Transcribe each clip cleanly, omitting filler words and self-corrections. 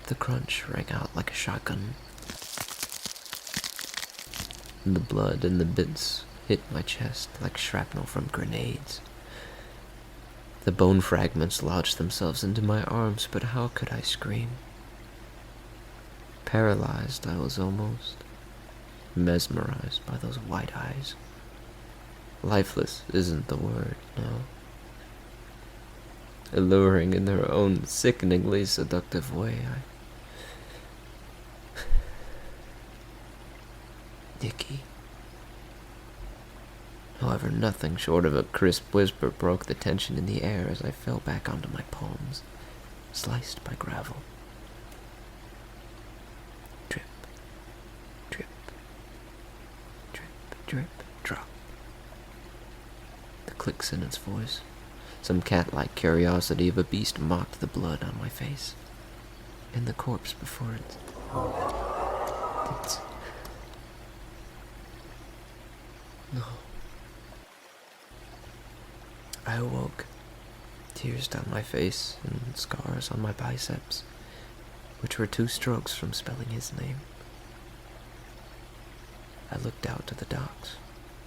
The crunch rang out like a shotgun. The blood and the bits hit my chest like shrapnel from grenades. The bone fragments lodged themselves into my arms, but how could I scream? Paralyzed, I was almost. Mesmerized by those white eyes. Lifeless isn't the word, no. Alluring in their own sickeningly seductive way, Nikki. However, nothing short of a crisp whisper broke the tension in the air as I fell back onto my palms, sliced by gravel. Drip, drip, drip, drip, drop. The clicks in its voice. Some cat-like curiosity of a beast mocked the blood on my face, and the corpse before it. No. I awoke, tears down my face and scars on my biceps, which were 2 strokes from spelling his name. I looked out to the docks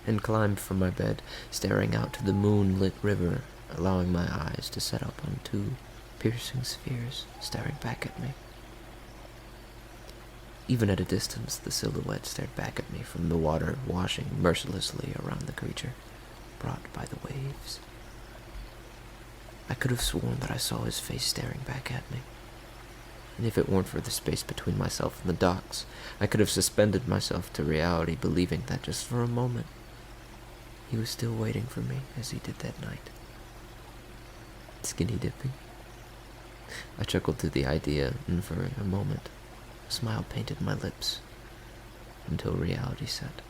and climbed from my bed, staring out to the moonlit river, allowing my eyes to set up on 2 piercing spheres staring back at me. Even at a distance, the silhouette stared back at me from the water washing mercilessly around the creature, brought by the waves. I could have sworn that I saw his face staring back at me. And if it weren't for the space between myself and the docks, I could have suspended myself to reality, believing that just for a moment, he was still waiting for me as he did that night. Skinny dipping. I chuckled to the idea, and for a moment, a smile painted my lips, until reality set.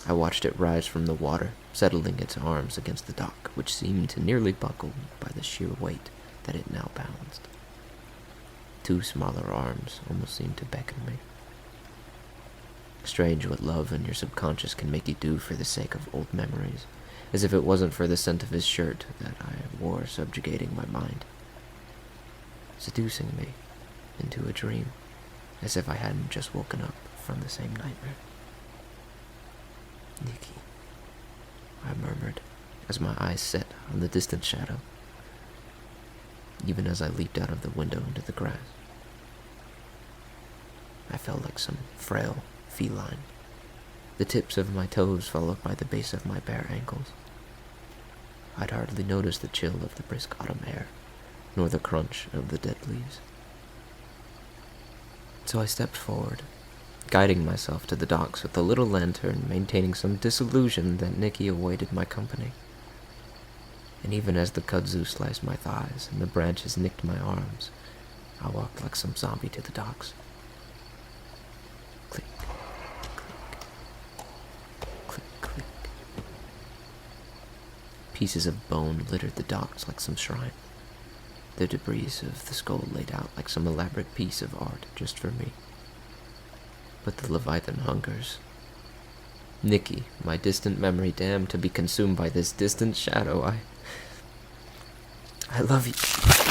I watched it rise from the water, settling its arms against the dock, which seemed to nearly buckle by the sheer weight that it now balanced. 2 smaller arms almost seemed to beckon me. Strange what love and your subconscious can make you do for the sake of old memories, as if it wasn't for the scent of his shirt that I wore subjugating my mind, seducing me into a dream, as if I hadn't just woken up from the same nightmare. Nikki, I murmured, as my eyes set on the distant shadow, even as I leaped out of the window into the grass. I felt like some frail feline, the tips of my toes followed by the base of my bare ankles. I'd hardly noticed the chill of the brisk autumn air, nor the crunch of the dead leaves. So I stepped forward, guiding myself to the docks with the little lantern, maintaining some disillusion that Nikki awaited my company. And even as the kudzu sliced my thighs and the branches nicked my arms, I walked like some zombie to the docks. Click, click, click, click. Pieces of bone littered the docks like some shrine, the debris of the skull laid out like some elaborate piece of art just for me. But the Leviathan hungers. Nikki, my distant memory damned to be consumed by this distant shadow, I love you.